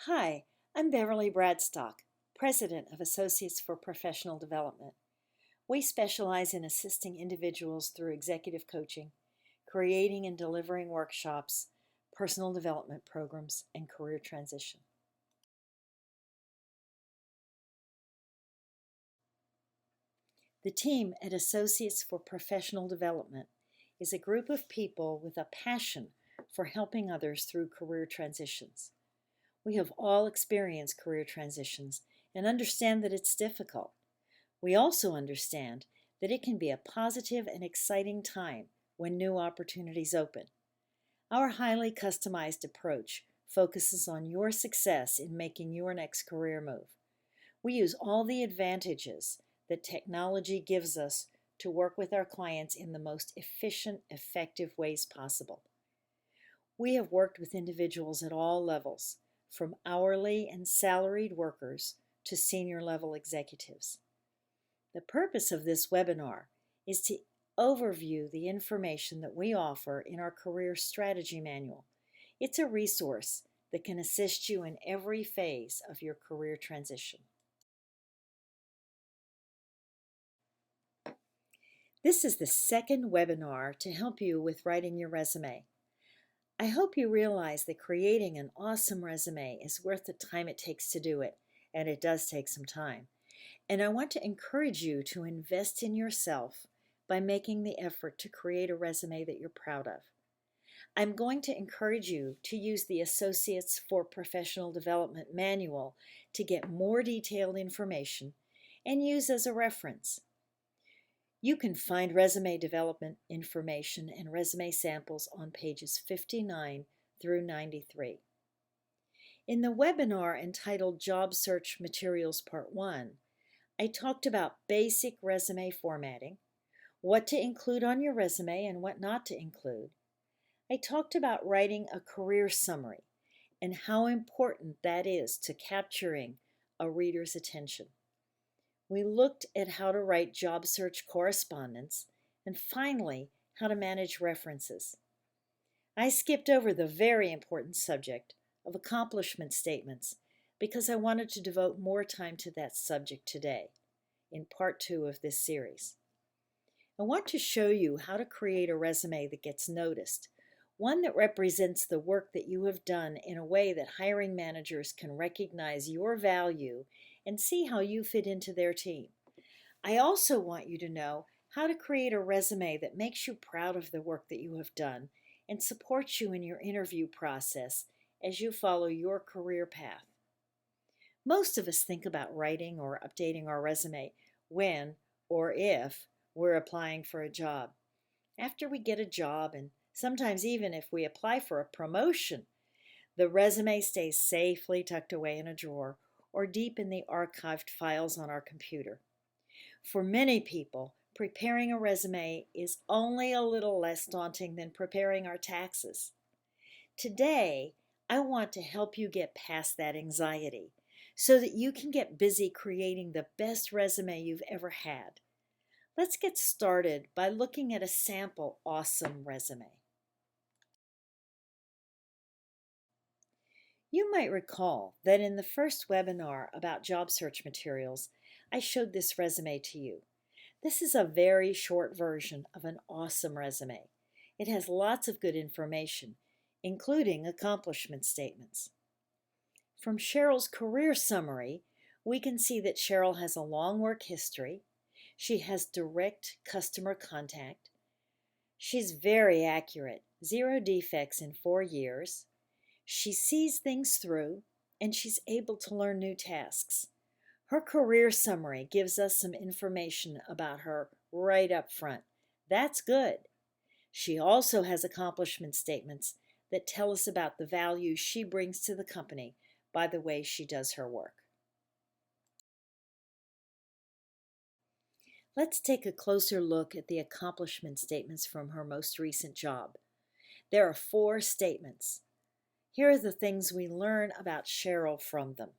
Hi, I'm Beverly Bradstock, President of Associates for Professional Development. We specialize in assisting individuals through executive coaching, creating and delivering workshops, personal development programs, and career transition. The team at Associates for Professional Development is a group of people with a passion for helping others through career transitions. We have all experienced career transitions and understand that it's difficult. We also understand that it can be a positive and exciting time when new opportunities open. Our highly customized approach focuses on your success in making your next career move. We use all the advantages that technology gives us to work with our clients in the most efficient, effective ways possible. We have worked with individuals at all levels, from hourly and salaried workers to senior level executives. The purpose of this webinar is to overview the information that we offer in our Career Strategy Manual. It's a resource that can assist you in every phase of your career transition. This is the second webinar to help you with writing your resume. I hope you realize that creating an awesome resume is worth the time it takes to do it, and it does take some time. And I want to encourage you to invest in yourself by making the effort to create a resume that you're proud of. I'm going to encourage you to use the Associates for Professional Development manual to get more detailed information and use as a reference. You can find resume development information and resume samples on pages 59 through 93. In the webinar entitled Job Search Materials Part 1, I talked about basic resume formatting, what to include on your resume and what not to include. I talked about writing a career summary and how important that is to capturing a reader's attention. We looked at how to write job search correspondence and finally how to manage references. I skipped over the very important subject of accomplishment statements because I wanted to devote more time to that subject today in part 2 of this series. I want to show you how to create a resume that gets noticed, one that represents the work that you have done in a way that hiring managers can recognize your value and see how you fit into their team. I also want you to know how to create a resume that makes you proud of the work that you have done and supports you in your interview process as you follow your career path. Most of us think about writing or updating our resume when or if we're applying for a job. After we get a job, and sometimes even if we apply for a promotion, the resume stays safely tucked away in a drawer or deep in the archived files on our computer. For many people, preparing a resume is only a little less daunting than preparing our taxes. Today, I want to help you get past that anxiety so that you can get busy creating the best resume you've ever had. Let's get started by looking at a sample awesome resume. You might recall that in the first webinar about job search materials, I showed this resume to you. This is a very short version of an awesome resume. It has lots of good information, including accomplishment statements. From Cheryl's career summary, we can see that Cheryl has a long work history. She has direct customer contact. She's very accurate, 0 defects in 4 years. She sees things through, and she's able to learn new tasks. Her career summary gives us some information about her right up front. That's good. She also has accomplishment statements that tell us about the value she brings to the company by the way she does her work. Let's take a closer look at the accomplishment statements from her most recent job. There are 4 statements. Here are the things we learn about Cheryl from them.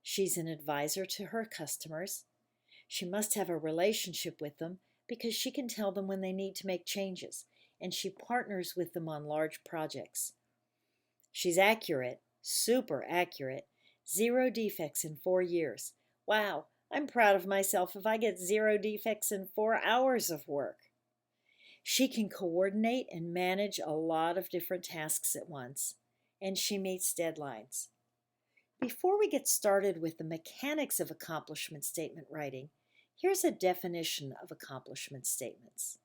She's an advisor to her customers. She must have a relationship with them because she can tell them when they need to make changes, and she partners with them on large projects. She's accurate Super accurate. 0 defects in 4 years. Wow, I'm proud of myself if I get 0 defects in 4 hours of work. She can coordinate and manage a lot of different tasks at once, and she meets deadlines. Before we get started with the mechanics of accomplishment statement writing, here's a definition of accomplishment statements.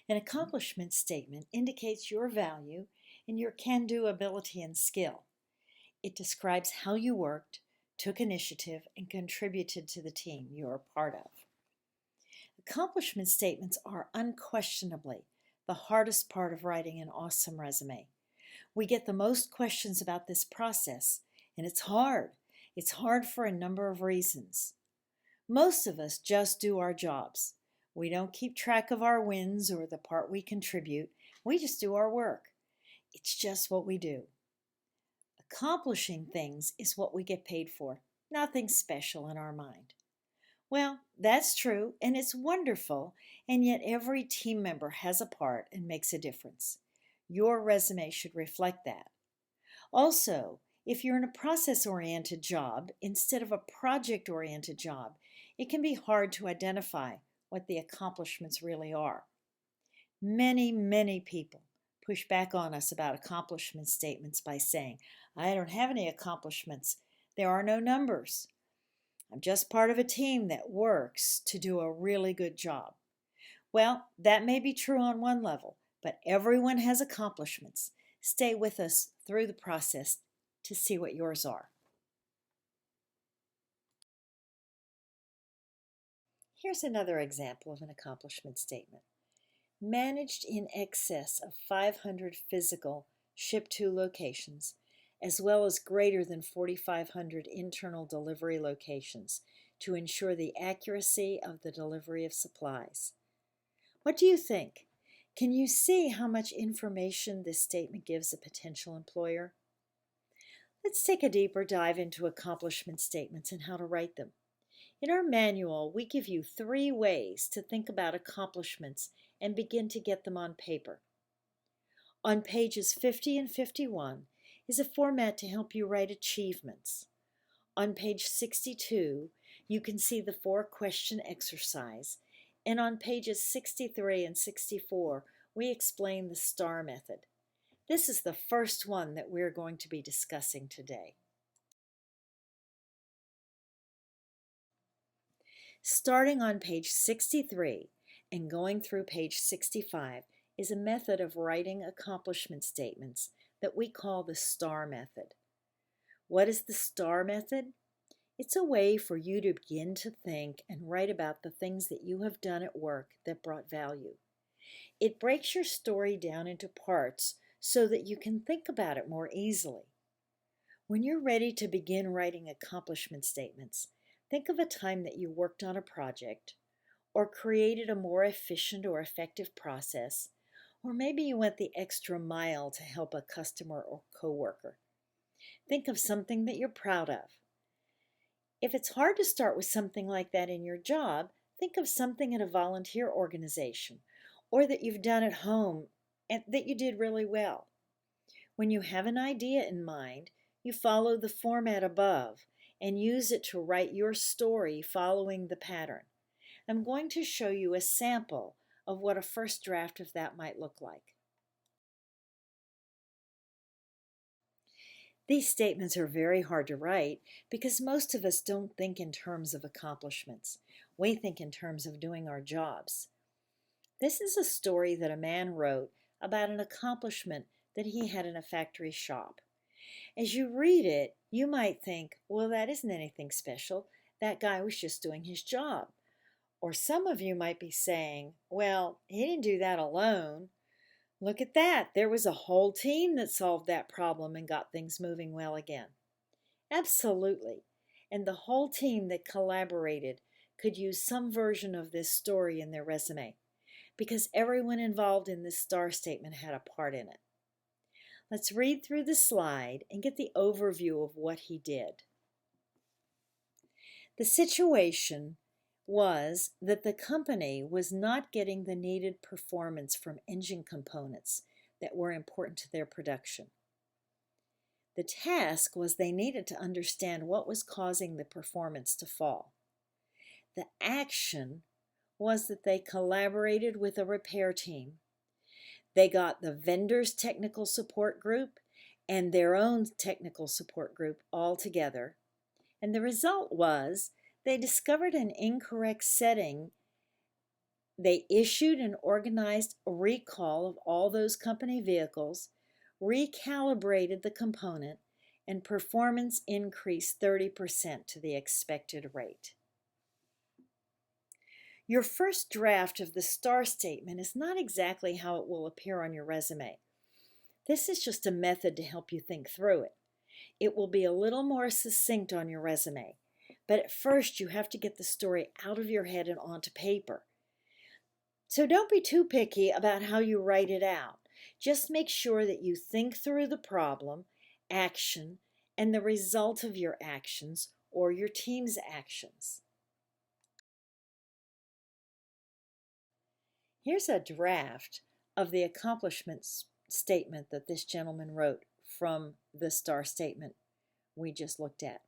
An accomplishment statement indicates your value and your can-do ability and skill. It describes how you worked, took initiative, and contributed to the team you are part of. Accomplishment statements are unquestionably the hardest part of writing an awesome resume. We get the most questions about this process, and it's hard. It's hard for a number of reasons. Most of us just do our jobs. We don't keep track of our wins or the part we contribute. We just do our work. It's just what we do. Accomplishing things is what we get paid for. Nothing special in our mind. Well, that's true, and it's wonderful, and yet every team member has a part and makes a difference. Your resume should reflect that. Also, if you're in a process-oriented job instead of a project-oriented job, it can be hard to identify what the accomplishments really are. Many people push back on us about accomplishment statements by saying, I don't have any accomplishments. There are no numbers. I'm just part of a team that works to do a really good job. Well, that may be true on one level, but everyone has accomplishments. Stay with us through the process to see what yours are. Here's another example of an accomplishment statement. Managed in excess of 500 physical ship-to locations, as well as greater than 4,500 internal delivery locations to ensure the accuracy of the delivery of supplies. What do you think? Can you see how much information this statement gives a potential employer? Let's take a deeper dive into accomplishment statements and how to write them. In our manual, we give you 3 ways to think about accomplishments and begin to get them on paper. On pages 50 and 51 is a format to help you write achievements. On page 62, you can see the 4-question exercise, and on pages 63 and 64, we explain the STAR method. This is the first one that we're going to be discussing today. Starting on page 63 and going through page 65 is a method of writing accomplishment statements that we call the STAR method. What is the STAR method? It's a way for you to begin to think and write about the things that you have done at work that brought value. It breaks your story down into parts so that you can think about it more easily. When you're ready to begin writing accomplishment statements, think of a time that you worked on a project, or created a more efficient or effective process, or maybe you went the extra mile to help a customer or coworker. Think of something that you're proud of. If it's hard to start with something like that in your job, think of something in a volunteer organization, or that you've done at home and that you did really well. When you have an idea in mind, you follow the format above and use it to write your story following the pattern. I'm going to show you a sample of what a first draft of that might look like. These statements are very hard to write because most of us don't think in terms of accomplishments. We think in terms of doing our jobs. This is a story that a man wrote about an accomplishment that he had in a factory shop. As you read it, you might think, well, that isn't anything special. That guy was just doing his job. Or some of you might be saying, well, he didn't do that alone. Look at that. There was a whole team that solved that problem and got things moving well again. Absolutely. And the whole team that collaborated could use some version of this story in their resume because everyone involved in this STAR statement had a part in it. Let's read through the slide and get the overview of what he did. The situation was that the company was not getting the needed performance from engine components that were important to their production. The task was they needed to understand what was causing the performance to fall. The action was that they collaborated with a repair team. They got the vendor's technical support group and their own technical support group all together. And the result was they discovered an incorrect setting. They issued and organized a recall of all those company vehicles, recalibrated the component, and performance increased 30% to the expected rate. Your first draft of the STAR statement is not exactly how it will appear on your resume. This is just a method to help you think through it. It will be a little more succinct on your resume, but at first you have to get the story out of your head and onto paper. So don't be too picky about how you write it out. Just make sure that you think through the problem, action, and the result of your actions or your team's actions. Here's a draft of the accomplishments statement that this gentleman wrote from the STAR statement we just looked at.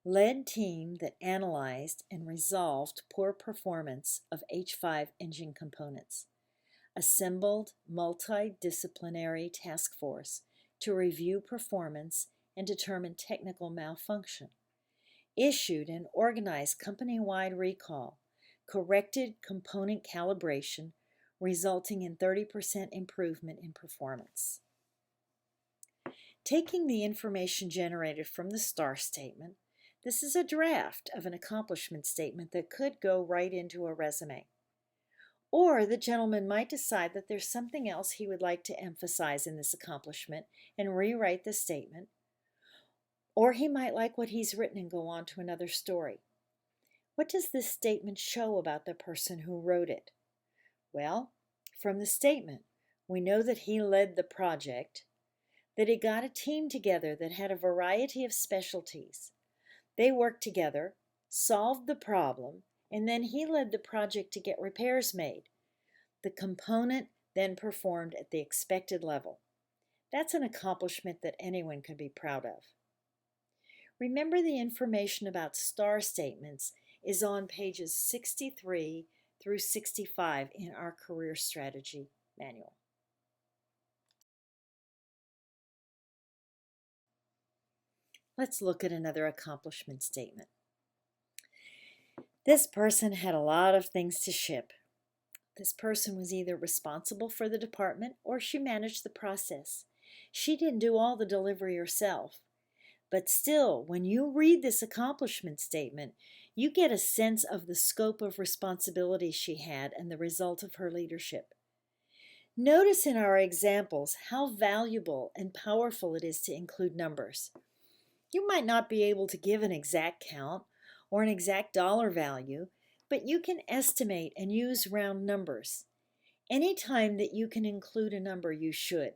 Led team that analyzed and resolved poor performance of H5 engine components. Assembled multidisciplinary task force to review performance and determine technical malfunction. Issued and organized company-wide recall. Corrected component calibration, resulting in 30% improvement in performance. Taking the information generated from the STAR statement, this is a draft of an accomplishment statement that could go right into a resume. Or the gentleman might decide that there's something else he would like to emphasize in this accomplishment and rewrite the statement. Or he might like what he's written and go on to another story. What does this statement show about the person who wrote it? Well, from the statement, we know that he led the project, that he got a team together that had a variety of specialties. They worked together, solved the problem, and then he led the project to get repairs made. The component then performed at the expected level. That's an accomplishment that anyone could be proud of. Remember, the information about STAR statements is on pages 63 through 65 in our Career Strategy Manual. Let's look at another accomplishment statement. This person had a lot of things to ship. This person was either responsible for the department or she managed the process. She didn't do all the delivery herself. But still, when you read this accomplishment statement, you get a sense of the scope of responsibility she had and the result of her leadership. Notice in our examples how valuable and powerful it is to include numbers. You might not be able to give an exact count or an exact dollar value, but you can estimate and use round numbers. Anytime that you can include a number, you should.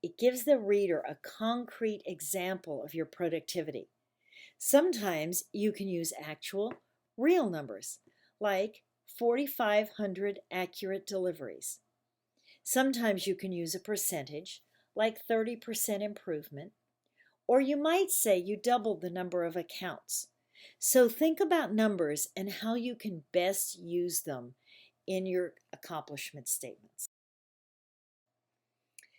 It gives the reader a concrete example of your productivity. Sometimes you can use actual, real numbers, like 4,500 accurate deliveries. Sometimes you can use a percentage, like 30% improvement, or you might say you doubled the number of accounts. So think about numbers and how you can best use them in your accomplishment statements.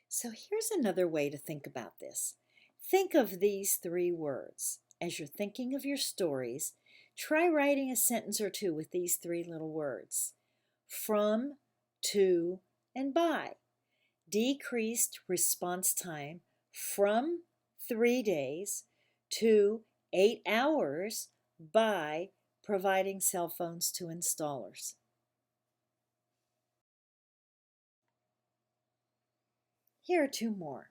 So here's another way to think about this. Think of these three words. As you're thinking of your stories, try writing a sentence or two with these three little words. From, to, and by. Decreased response time from 3 days to 8 hours by providing cell phones to installers. Here are two more.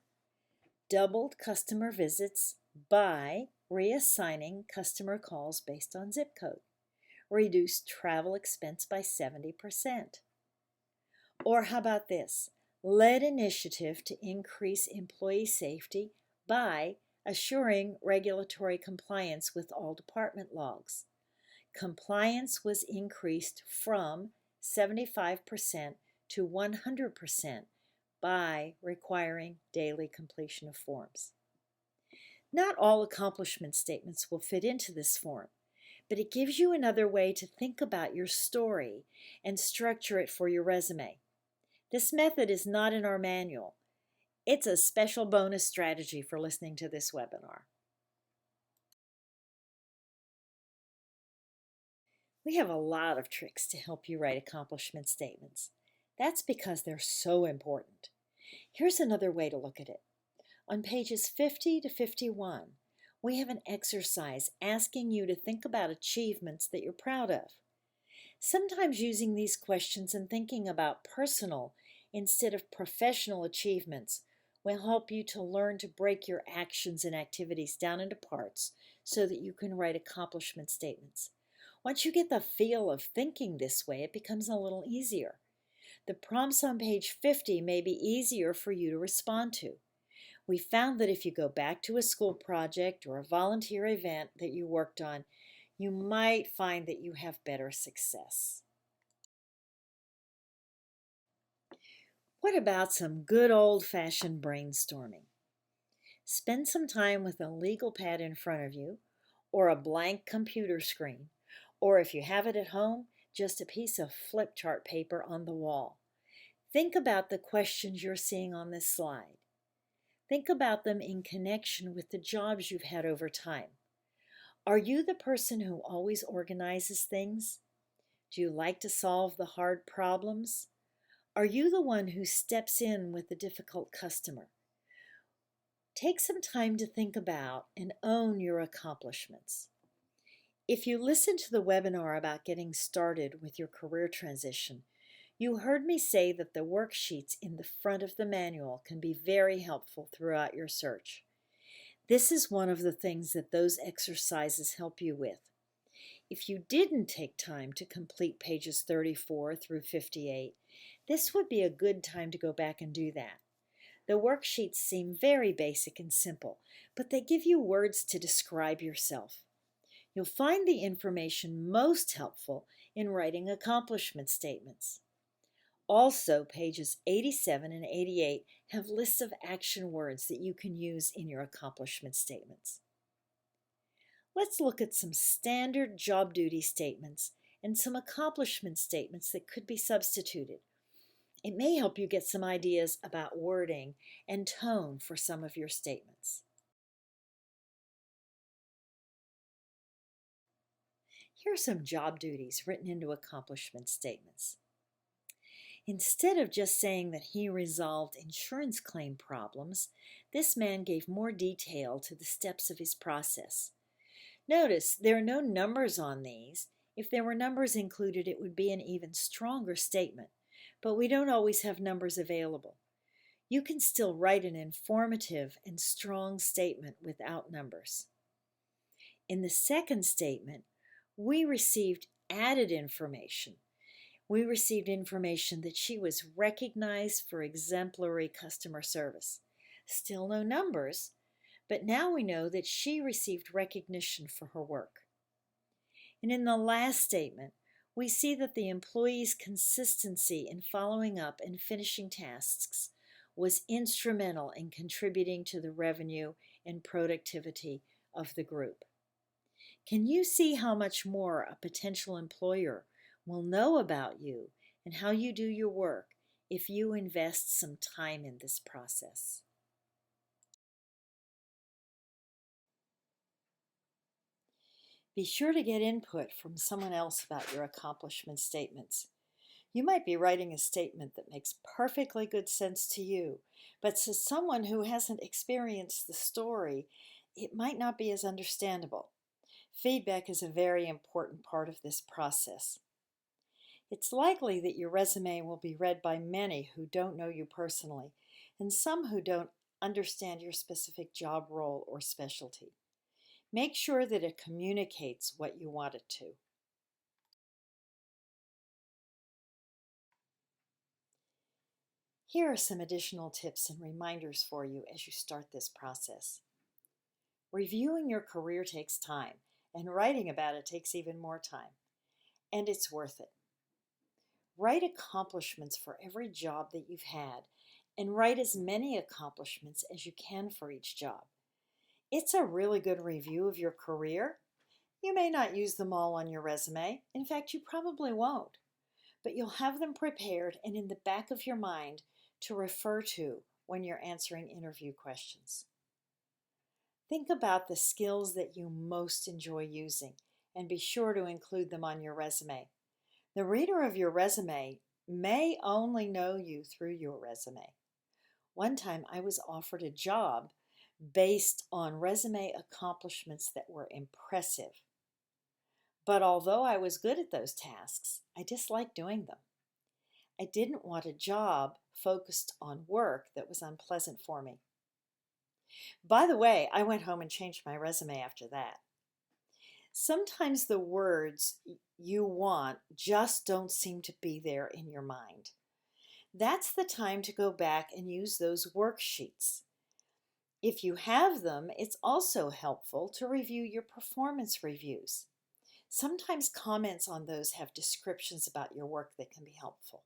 Doubled customer visits by reassigning customer calls based on zip code. Reduced travel expense by 70%. Or how about this? Led initiative to increase employee safety by assuring regulatory compliance with all department logs. Compliance was increased from 75% to 100% by requiring daily completion of forms. Not all accomplishment statements will fit into this form, but it gives you another way to think about your story and structure it for your resume. This method is not in our manual. It's a special bonus strategy for listening to this webinar. We have a lot of tricks to help you write accomplishment statements. That's because they're so important. Here's another way to look at it. On pages 50 to 51, we have an exercise asking you to think about achievements that you're proud of. Sometimes using these questions and thinking about personal instead of professional achievements will help you to learn to break your actions and activities down into parts so that you can write accomplishment statements. Once you get the feel of thinking this way, it becomes a little easier. The prompts on page 50 may be easier for you to respond to. We found that if you go back to a school project or a volunteer event that you worked on, you might find that you have better success. What about some good old-fashioned brainstorming? Spend some time with a legal pad in front of you or a blank computer screen, or if you have it at home, just a piece of flip chart paper on the wall. Think about the questions you're seeing on this slide. Think about them in connection with the jobs you've had over time. Are you the person who always organizes things? Do you like to solve the hard problems? Are you the one who steps in with the difficult customer? Take some time to think about and own your accomplishments. If you listened to the webinar about getting started with your career transition, you heard me say that the worksheets in the front of the manual can be very helpful throughout your search. This is one of the things that those exercises help you with. If you didn't take time to complete pages 34 through 58, this would be a good time to go back and do that. The worksheets seem very basic and simple, but they give you words to describe yourself. You'll find the information most helpful in writing accomplishment statements. Also, pages 87 and 88 have lists of action words that you can use in your accomplishment statements. Let's look at some standard job duty statements and some accomplishment statements that could be substituted. It may help you get some ideas about wording and tone for some of your statements. Here are some job duties written into accomplishment statements. Instead of just saying that he resolved insurance claim problems, this man gave more detail to the steps of his process. Notice there are no numbers on these. If there were numbers included, it would be an even stronger statement, but we don't always have numbers available. You can still write an informative and strong statement without numbers. In the second statement, we received added information. We received information that she was recognized for exemplary customer service. Still no numbers, but now we know that she received recognition for her work. And in the last statement, we see that the employee's consistency in following up and finishing tasks was instrumental in contributing to the revenue and productivity of the group. Can you see how much more a potential employer will know about you and how you do your work if you invest some time in this process? Be sure to get input from someone else about your accomplishment statements. You might be writing a statement that makes perfectly good sense to you, but to someone who hasn't experienced the story, it might not be as understandable. Feedback is a very important part of this process. It's likely that your resume will be read by many who don't know you personally, and some who don't understand your specific job role or specialty. Make sure that it communicates what you want it to. Here are some additional tips and reminders for you as you start this process. Reviewing your career takes time, and writing about it takes even more time. And it's worth it. Write accomplishments for every job that you've had, and write as many accomplishments as you can for each job. It's a really good review of your career. You may not use them all on your resume. In fact, you probably won't. But you'll have them prepared and in the back of your mind to refer to when you're answering interview questions. Think about the skills that you most enjoy using and be sure to include them on your resume. The reader of your resume may only know you through your resume. One time I was offered a job based on resume accomplishments that were impressive. But although I was good at those tasks, I disliked doing them. I didn't want a job focused on work that was unpleasant for me. By the way, I went home and changed my resume after that. Sometimes the words you want just don't seem to be there in your mind. That's the time to go back and use those worksheets. If you have them, it's also helpful to review your performance reviews. Sometimes comments on those have descriptions about your work that can be helpful.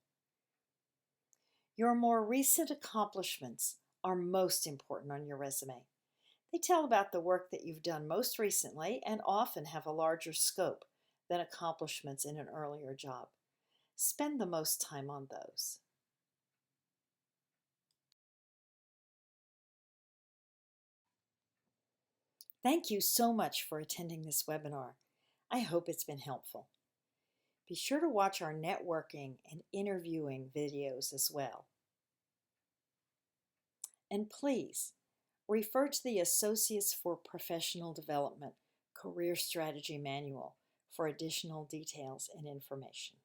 Your more recent accomplishments are most important on your resume. They tell about the work that you've done most recently and often have a larger scope than accomplishments in an earlier job. Spend the most time on those. Thank you so much for attending this webinar. I hope it's been helpful. Be sure to watch our networking and interviewing videos as well. And please, refer to the Associates for Professional Development Career Strategy Manual for additional details and information.